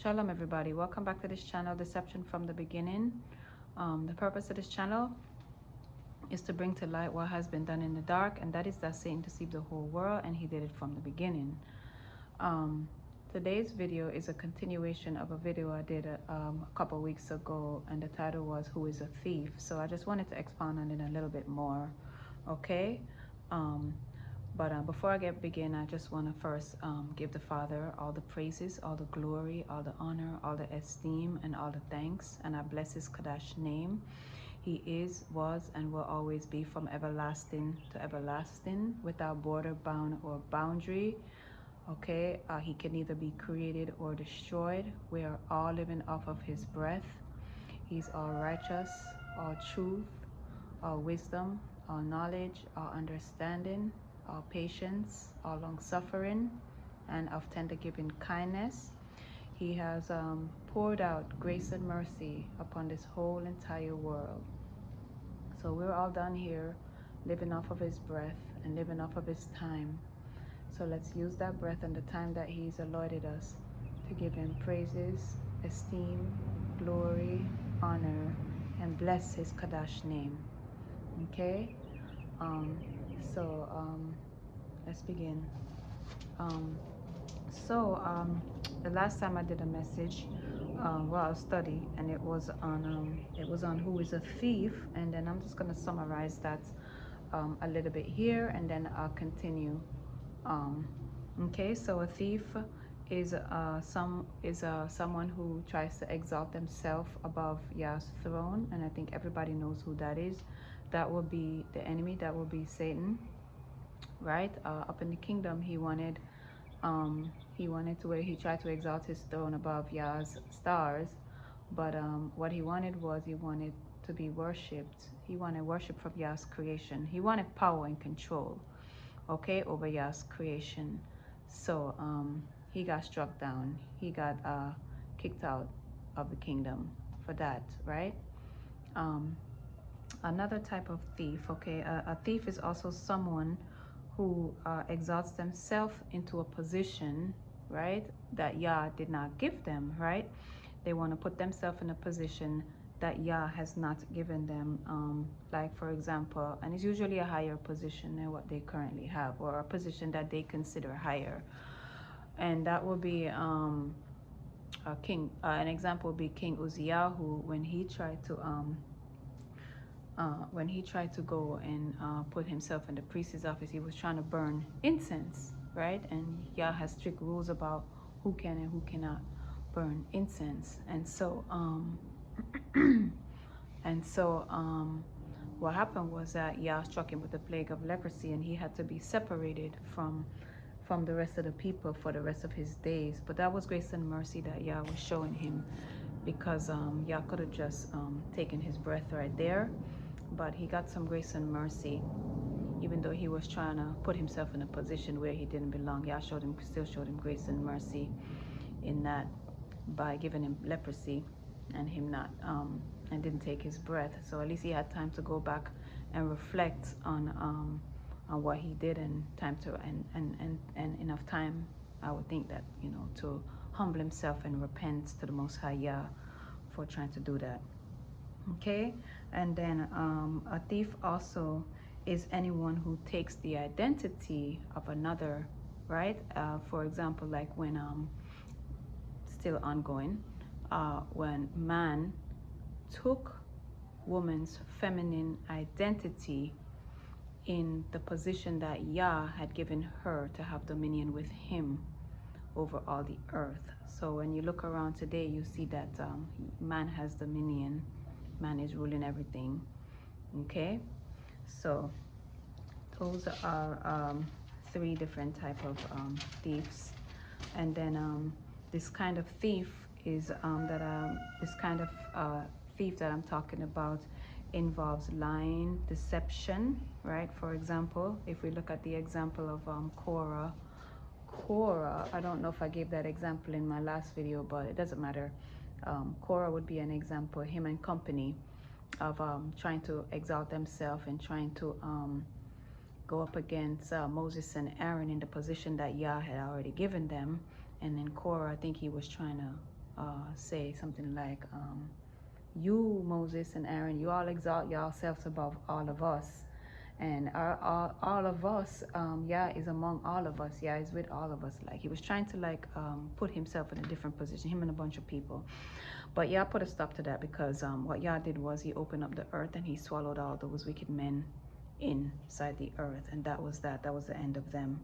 Shalom everybody, welcome back to this channel, Deception from the Beginning. The purpose of this channel is to bring to light what has been done in the dark, and that is that Satan deceived the whole world, and he did it from the beginning. Today's video is a continuation of a video I did a couple weeks ago, and the title was Who is a Thief? So I just wanted to expound on it a little bit more, okay? But before I begin, I just want to first give the Father all the praises, all the glory, all the honor, all the esteem, and all the thanks. And I bless his Kadash name. He is, was, and will always be from everlasting to everlasting, without border, bound, or boundary. Okay, he can neither be created or destroyed. We are all living off of his breath. He's all righteous, all truth, all wisdom, all knowledge, all understanding, all patience, all long suffering, and of tender giving kindness. He has poured out grace and mercy upon this whole entire world. So we're all done here, living off of his breath and living off of his time. So let's use that breath and the time that he's allotted us to give him praises, esteem, glory, honor, and bless his Kadash name. Okay? Let's begin. The last time I did a message, a study, and it was on who is a thief, and then I'm just gonna summarize that a little bit here, and then I'll continue. Okay, so a thief is someone who tries to exalt themselves above Yah's throne, and I think everybody knows who that is. That will be the enemy. That will be Satan, right? Up in the kingdom, he wanted to where he tried to exalt his throne above Yah's stars, but what he wanted to be worshipped. He wanted worship from Yah's creation. He wanted power and control, okay, over Yah's creation. So he got struck down. He got kicked out of the kingdom for that, right? Another type of thief, okay, a thief is also someone who exalts themselves into a position, right, that Yah did not give them, right? They want to put themselves in a position that Yah has not given them, like for example, and it's usually a higher position than what they currently have, or a position that they consider higher. And that will be a king. An example would be King Uzziah, when he tried to go and put himself in the priest's office, he was trying to burn incense, right? And Yah has strict rules about who can and who cannot burn incense. And so what happened was that Yah struck him with the plague of leprosy, and he had to be separated from the rest of the people for the rest of his days. But that was grace and mercy that Yah was showing him, because Yah could have just taken his breath right there, but he got some grace and mercy, even though he was trying to put himself in a position where he didn't belong. Yah still showed him grace and mercy in that, by giving him leprosy and him not and didn't take his breath. So at least he had time to go back and reflect on what he did, and time to and enough time, I would think, that to humble himself and repent to the Most High Yah for trying to do that. Okay, and then a thief also is anyone who takes the identity of another, right? For example, like when still ongoing, when man took woman's feminine identity in the position that Yah had given her to have dominion with him over all the earth. So when you look around today, you see that man has dominion. Man is ruling everything. Okay, so those are three different type of thieves. And then this kind of thief is thief that I'm talking about involves lying, deception, right? For example, if we look at the example of Korah, I don't know if I gave that example in my last video, but it doesn't matter. Korah would be an example, him and company, of trying to exalt themselves and trying to go up against Moses and Aaron in the position that Yah had already given them. And then Korah, I think he was trying to say something like, you, Moses and Aaron, you all exalt yourselves above all of us. And all of us, Yah is among all of us. Yah is with all of us. Like he was trying to like put himself in a different position, him and a bunch of people. But Yah put a stop to that because what Yah did was he opened up the earth and he swallowed all those wicked men inside the earth. And that was that. That was the end of them.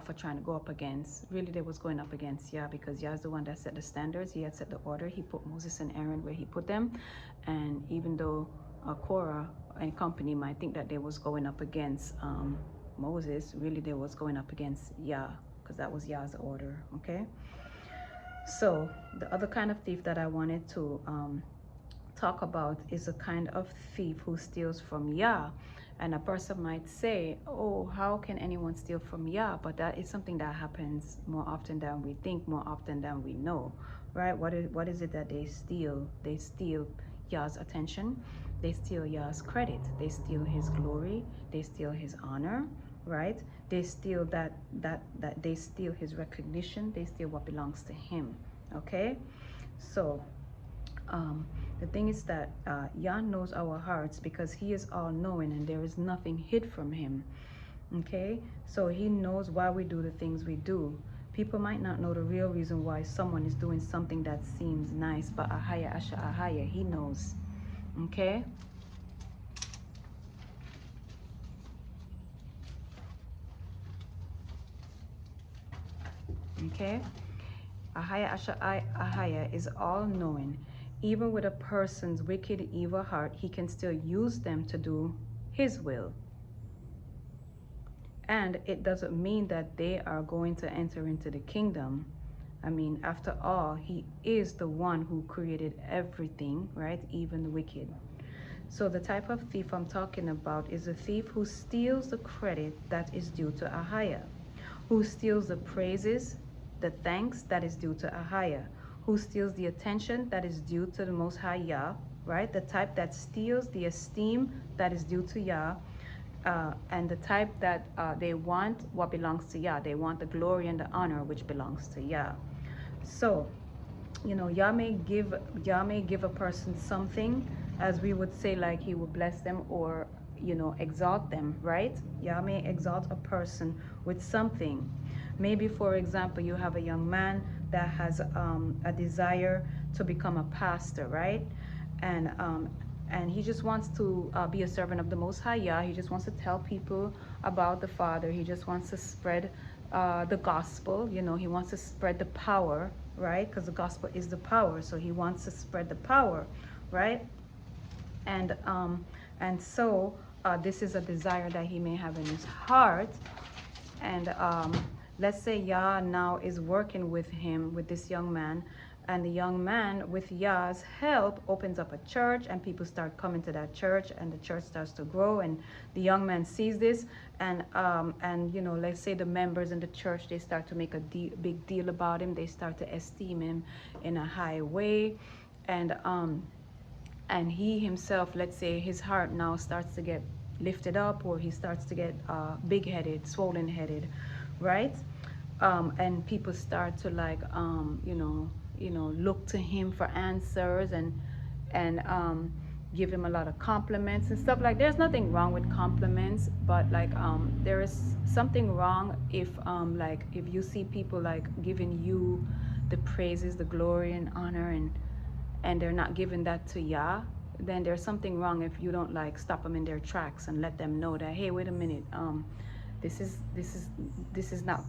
For trying to go up against, really they was going up against Yah, because Yah is the one that set the standards. He had set the order. He put Moses and Aaron where he put them. And even though Korah and company might think that they was going up against Moses, really they was going up against Yah, because that was Yah's order. Okay, so the other kind of thief that I wanted to talk about is a kind of thief who steals from Yah. And a person might say, oh, how can anyone steal from Yah? But that is something that happens more often than we think, more often than we know, right? What is it that they steal? They steal Yah's attention. They steal Yah's credit. They steal his glory. They steal his honor, right? They steal that they steal his recognition. They steal what belongs to him, okay? So the thing is that Yah knows our hearts, because he is all knowing and there is nothing hid from him. Okay, so he knows why we do the things we do. People might not know the real reason why someone is doing something that seems nice, but Ahaya Asha Ahaya, he knows. Okay, okay, Ahaya Asha Ahaya is all knowing. Even with a person's wicked, evil heart, he can still use them to do his will. And it doesn't mean that they are going to enter into the kingdom. I mean, after all, he is the one who created everything, right? Even the wicked. So the type of thief I'm talking about is a thief who steals the credit that is due to Ahaya, who steals the praises, the thanks that is due to Ahaya, who steals the attention that is due to the Most High Yah, right? The type that steals the esteem that is due to Yah, and the type that they want what belongs to Yah. They want the glory and the honor which belongs to Yah. So, you know, Yah may give a person something, as we would say, like he will bless them or, you know, exalt them, right? Yah may exalt a person with something. Maybe, for example, you have a young man that has a desire to become a pastor, right? And he just wants to be a servant of the Most High Yah. He just wants to tell people about the Father. He just wants to spread the gospel. You know, he wants to spread the power, right? Because the gospel is the power. So he wants to spread the power, right? And so this is a desire that he may have in his heart. And let's say Yah now is working with him, with this young man, and the young man, with Yah's help, opens up a church, and people start coming to that church, and the church starts to grow, and the young man sees this, and you know, let's say the members in the church, they start to make a big deal about him. They start to esteem him in a high way, and he himself, let's say his heart now starts to get lifted up, or he starts to get big-headed, swollen-headed, right? And people start to like you know, look to him for answers, and give him a lot of compliments and stuff. Like, there's nothing wrong with compliments, but like there is something wrong if like if you see people like giving you the praises, the glory and honor, and they're not giving that to Yah, then there's something wrong if you don't like stop them in their tracks and let them know that, hey, wait a minute, this is not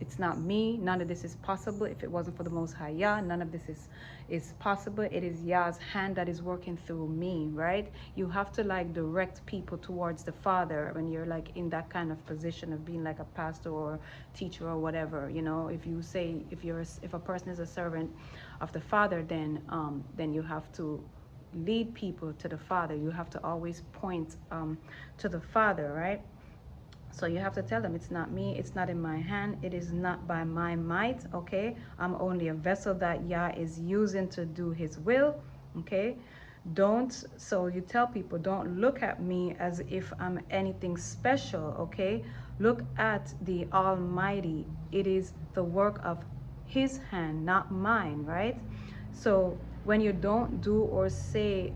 it's not me. None of this is possible. If it wasn't for the Most High Yah, none of this is possible. It is Yah's hand that is working through me, right? You have to like direct people towards the Father when you're like in that kind of position of being like a pastor or teacher or whatever. You know, if you say, if a person is a servant of the Father, then you have to lead people to the Father. You have to always point to the Father, right? So you have to tell them, it's not me, it's not in my hand, it is not by my might, okay? I'm only a vessel that Yah is using to do his will, okay? So you tell people, don't look at me as if I'm anything special, okay? Look at the Almighty. It is the work of his hand, not mine, right? So when you don't do or say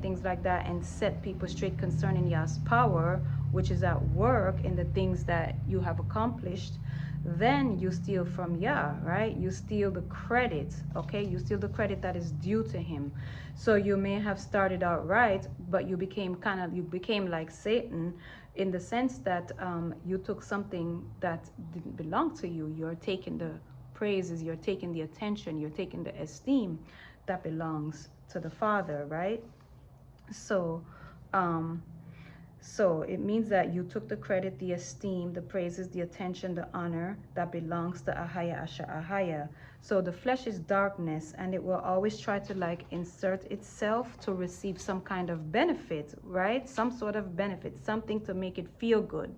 things like that and set people straight concerning Yah's power, which is at work in the things that you have accomplished, then you steal from Yah, right? You steal the credit, okay? You steal the credit that is due to him. So you may have started out right, but you became like Satan, in the sense that you took something that didn't belong to you. You're taking the praises, you're taking the attention, you're taking the esteem that belongs to the Father, right? So um so it means that you took the credit, the esteem, the praises, the attention, the honor that belongs to Ahaya Asha Ahaya. So the flesh is darkness, and it will always try to like insert itself to receive some kind of benefit, right? Some sort of benefit, something to make it feel good.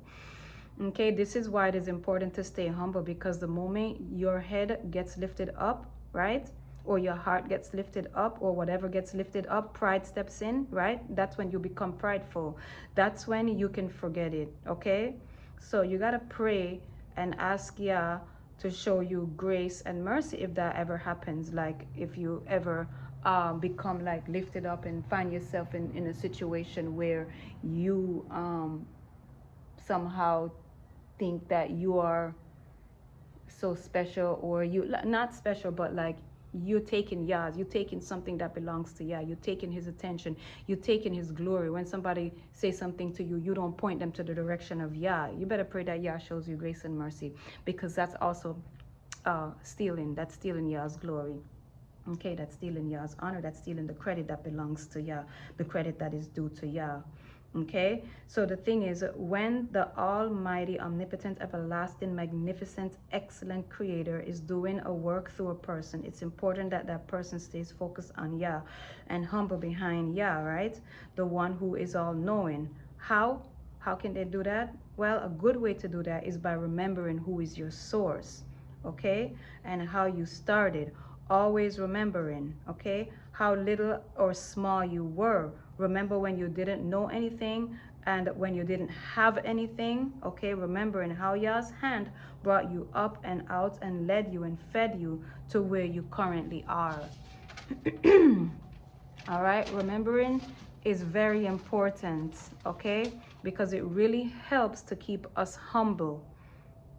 Okay, this is why it is important to stay humble, because the moment your head gets lifted up, right? Or your heart gets lifted up, or whatever gets lifted up, pride steps in, right? That's when you become prideful. That's when you can forget it, okay? So you got to pray and ask Yah to show you grace and mercy if that ever happens. Like if you ever become like lifted up and find yourself in a situation where you somehow think that you are so special, or you not special, but like you're taking Yah's, you're taking something that belongs to Yah, you're taking his attention, you're taking his glory. When somebody says something to you, you don't point them to the direction of Yah. You better pray that Yah shows you grace and mercy, because that's also stealing. That's stealing Yah's glory. Okay, that's stealing Yah's honor. That's stealing the credit that belongs to Yah, the credit that is due to Yah. Okay, so the thing is, when the almighty, omnipotent, everlasting, magnificent, excellent creator is doing a work through a person, it's important that that person stays focused on Yah and humble behind Yah, right? The one who is all knowing. How can they do that? Well, a good way to do that is by remembering who is your source, okay, and how you started. Always remembering, okay, how little or small you were. Remember when you didn't know anything and when you didn't have anything, okay? Remembering how Yah's hand brought you up and out and led you and fed you to where you currently are. All right, remembering is very important, okay? Because it really helps to keep us humble.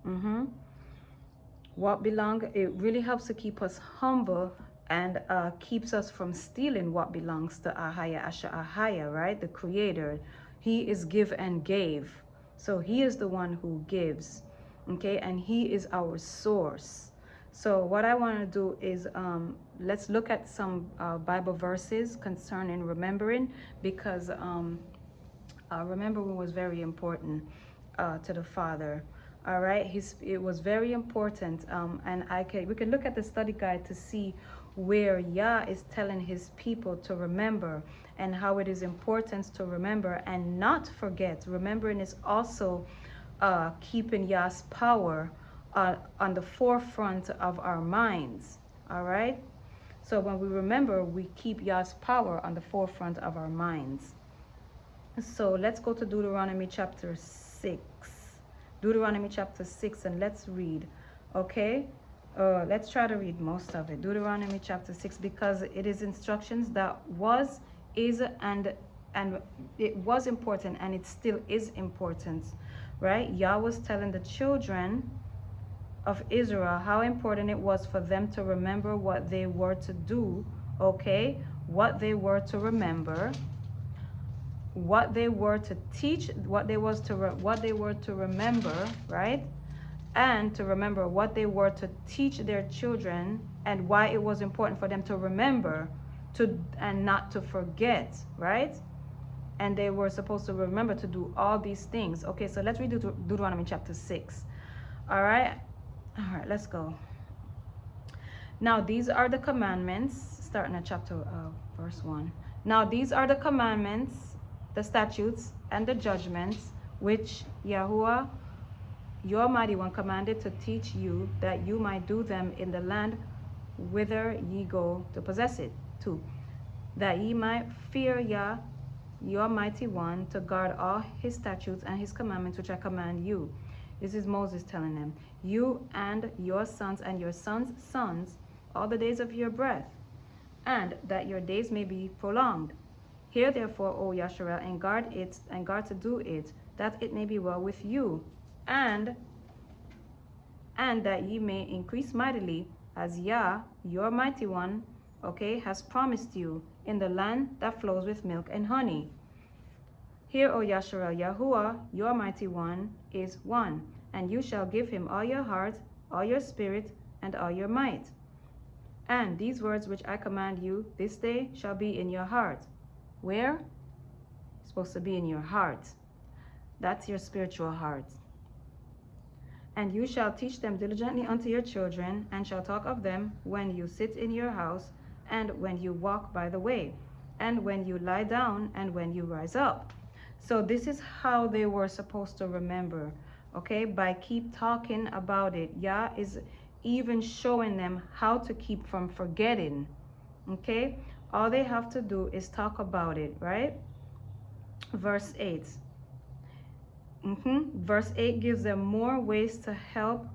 It really helps to keep us humble, and keeps us from stealing what belongs to Ahaya Asha Ahaya, right? The creator. He is give and gave. So he is the one who gives, okay? And he is our source. So what I want to do is let's look at some Bible verses concerning remembering, because remembering was very important to the Father. All right, it was very important, and we can look at the study guide to see where Yah is telling his people to remember, and how it is important to remember and not forget. Remembering is also keeping Yah's power on the forefront of our minds. All right, so when we remember, we keep Yah's power on the forefront of our minds. So let's go to Deuteronomy chapter 6. Deuteronomy chapter 6, and let's read, okay? Let's try to read most of it. Deuteronomy chapter 6, because it is instructions that is, and it was important, and it still is important, right? Yah was telling the children of Israel how important it was for them to remember what they were to do, okay? What they were to remember, what they were to teach, what they were to remember, right? And to remember what they were to teach their children, and why it was important for them to remember and not to forget, right? And they were supposed to remember to do all these things. Okay, so let's read Deuteronomy chapter 6. All right, let's go. Now these are the commandments, starting at chapter verse 1. Now these are the commandments, the statutes, and the judgments which Yahuwah your mighty one commanded to teach you, that you might do them in the land whither ye go to possess it. 2. That ye might fear Yah your mighty one, to guard all his statutes and his commandments which I command you. This is Moses telling them. you and your sons and your sons' sons, all the days of your breath, and that your days may be prolonged. Hear therefore, O Yasharel, and guard it, and guard to do it, that it may be well with you, and that ye may increase mightily, as Yah, your mighty one, okay, has promised you, in the land that flows with milk and honey. Hear, O Yasharel, Yahuwah, your mighty one, is one, and you shall give him all your heart, all your spirit, and all your might. And these words which I command you this day shall be in your heart. Where? It's supposed to be in your heart. That's your spiritual heart. And you shall teach them diligently unto your children, and shall talk of them when you sit in your house, and when you walk by the way, and when you lie down, and when you rise up. So this is how they were supposed to remember, okay? By keep talking about it. Yah is even showing them how to keep from forgetting, okay? All they have to do is talk about it, right? Verse 8. Verse 8 gives them more ways to help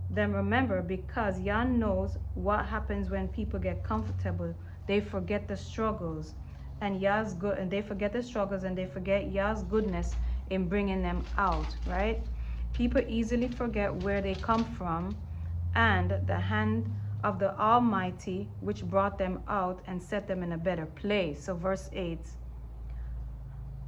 them remember, because Yah knows what happens when people get comfortable. They forget the struggles and Yah's good, and they forget the struggles and they forget Yah's goodness in bringing them out, right? People easily forget where they come from and the hand of the Almighty which brought them out and set them in a better place. So verse 8,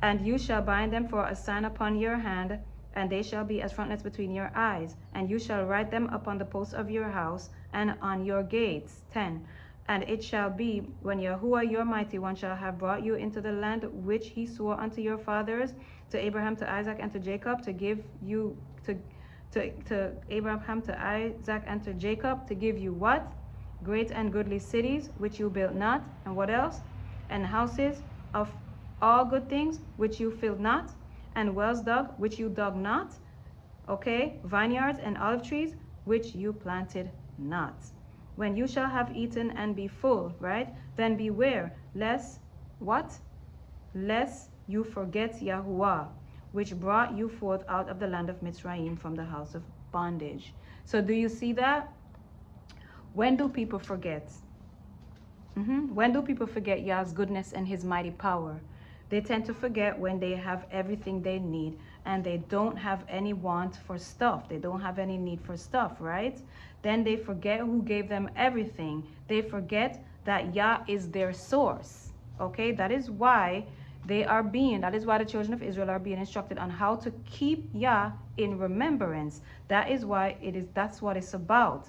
and you shall bind them for a sign upon your hand, and they shall be as frontlets between your eyes, and you shall write them upon the posts of your house and on your gates. 10, and it shall be, when Yahuwah your mighty one shall have brought you into the land which he swore unto your fathers, to Abraham, to Isaac, and to Jacob, to give you, to Abraham, to Isaac, and to Jacob, to give you what? Great and goodly cities, which you built not, and what else? And houses of all good things, which you filled not, and wells dug, which you dug not, okay? Vineyards and olive trees, which you planted not. When you shall have eaten and be full, right? Then beware, lest, what? Lest you forget Yahuwah, which brought you forth out of the land of Mitzrayim from the house of bondage. So do you see that? When do people forget? When do people forget Yah's goodness and his mighty power? They tend to forget when they have everything they need and they don't have any want for stuff. They don't have any need for stuff, right? Then they forget who gave them everything. They forget that Yah is their source, okay? That is why that is why the children of Israel are being instructed on how to keep Yah in remembrance. That is why that's what it's about.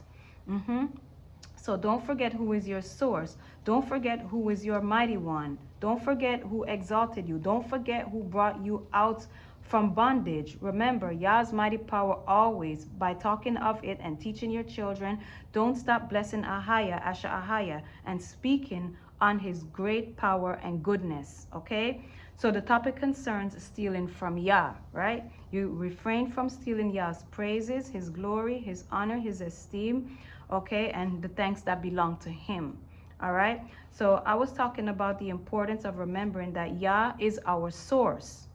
So don't forget who is your source. Don't forget who is your mighty one. Don't forget who exalted you. Don't forget who brought you out from bondage. Remember Yah's mighty power always, by talking of it and teaching your children. Don't stop blessing Ahaya, Asher Ahaya, and speaking on his great power and goodness, okay? So the topic concerns stealing from Yah, right? You refrain from stealing Yah's praises, his glory, his honor, his esteem, okay, and the thanks that belong to him. All right, so I was talking about the importance of remembering that Yah is our source,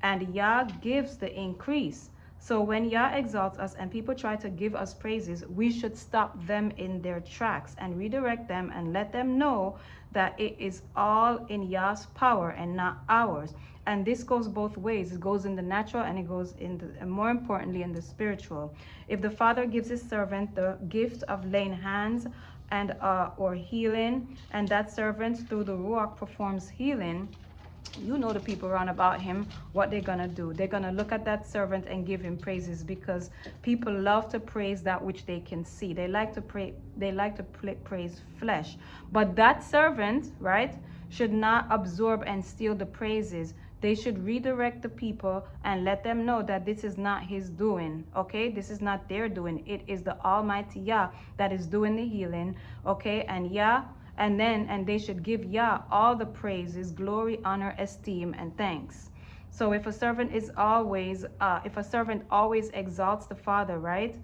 and Yah gives the increase. So when Yah exalts us and people try to give us praises, we should stop them in their tracks and redirect them and let them know that it is all in Yah's power and not ours. And this goes both ways. It goes in the natural and it goes in the, and more importantly, in the spiritual. If the Father gives his servant the gift of laying hands and or healing, and that servant through the Ruach performs healing, you know the people around about him, what they're gonna do. They're gonna look at that servant and give him praises, because people love to praise that which they can see. They like to praise flesh. But that servant, right, should not absorb and steal the praises. They should redirect the people and let them know that this is not his doing, okay? This is not their doing. It is the Almighty Yah that is doing the healing, okay? And Yah, and they should give Yah all the praises, glory, honor, esteem, and thanks. So if a servant always exalts the Father, right,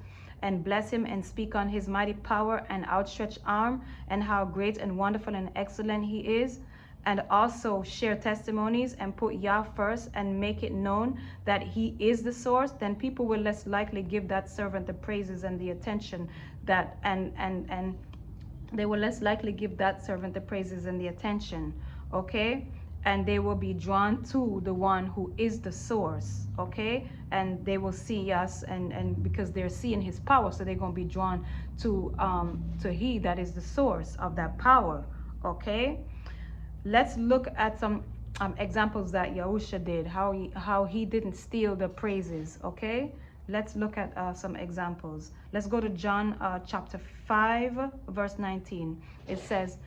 and bless him and speak on his mighty power and outstretched arm and how great and wonderful and excellent he is, and also share testimonies and put Yah first and make it known that he is the source, then people will less likely give that servant the praises and the attention that and they will less likely give that servant the praises and the attention, okay? And they will be drawn to the one who is the source, okay? And they will see us, and because they're seeing his power, so they're going to be drawn to he that is the source of that power, okay? Let's look at some examples that Yahusha did, how he didn't steal the praises, okay? Let's look at some examples. Let's go to John chapter 5, verse 19. It says,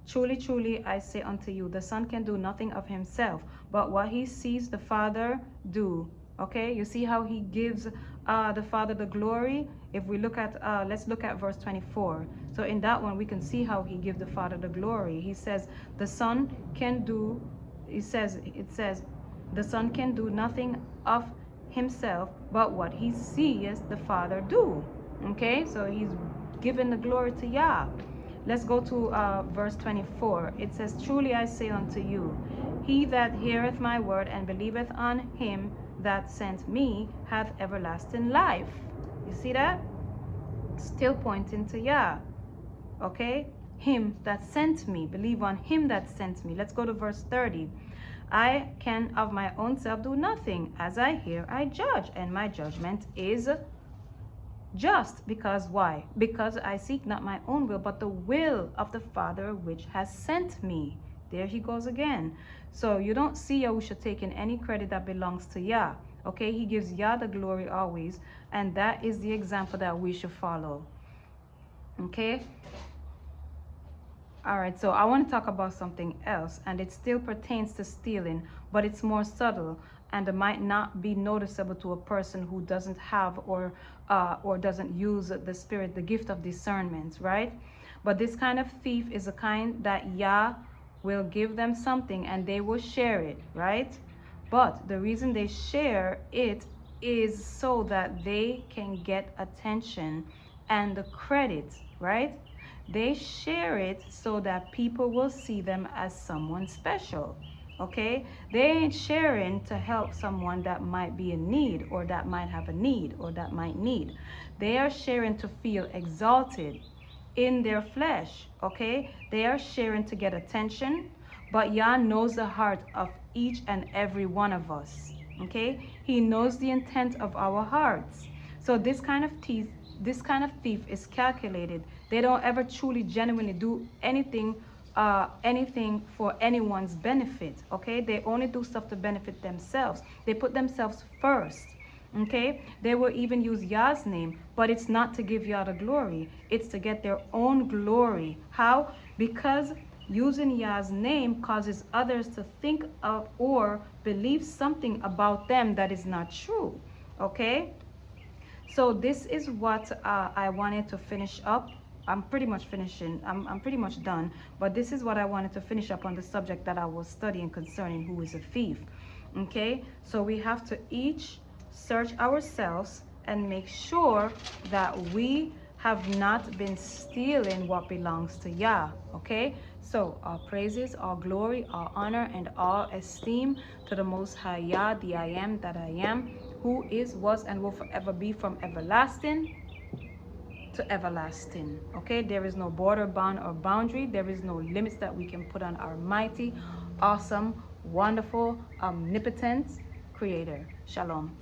truly, truly, I say unto you, the Son can do nothing of himself, but what he sees the Father do. Okay, you see how he gives the Father the glory? If we look at, let's look at verse 24. So in that one, we can see how he gives the Father the glory. He says, the Son can do, it says, the Son can do nothing of himself, but what he sees the Father do. Okay, so he's giving the glory to Yah. Let's go to verse 24. It says, truly I say unto you, he that heareth my word and believeth on him that sent me hath everlasting life. You see that? Still pointing to Yah. Okay? Him that sent me. Believe on him that sent me. Let's go to verse 30. I can of my own self do nothing. As I hear, I judge, and my judgment is just. Because why? Because I seek not my own will, but the will of the Father which has sent me. There he goes again. So you don't see Yahusha taking any credit that belongs to Yah. Okay, he gives Yah the glory always, and that is the example that we should follow. Okay. All right, so I want to talk about something else, and it still pertains to stealing, but it's more subtle, and it might not be noticeable to a person who doesn't have or doesn't use the spirit, the gift of discernment, right? But this kind of thief is a kind that Yah will give them something and they will share it, right? But the reason they share it is so that they can get attention and the credit, right? They share it so that people will see them as someone special. Okay, they ain't sharing to help someone that might be in need, or that might have a need, or that might need. They are sharing to feel exalted in their flesh. Okay, they are sharing to get attention, but Yah knows the heart of each and every one of us. Okay, he knows the intent of our hearts. So this kind of thief is calculated. They don't ever truly genuinely do anything for anyone's benefit. Okay, they only do stuff to benefit themselves. They put themselves first. Okay, they will even use Yah's name, but it's not to give Yah the glory, it's to get their own glory. How? Because using Yah's name causes others to think of or believe something about them that is not true. Okay, so this is what I wanted to finish up. I'm pretty much finishing. I'm pretty much done. But this is what I wanted to finish up on the subject that I was studying concerning who is a thief. Okay, so we have to each search ourselves and make sure that we have not been stealing what belongs to Yah. Okay, so all praises, all glory, all honor, and all esteem to the Most High Yah, the I am that I am, who is, was, and will forever be, from everlasting to everlasting. Okay, there is no border, bound, or boundary. There is no limits that we can put on our mighty, awesome, wonderful, omnipotent Creator. Shalom.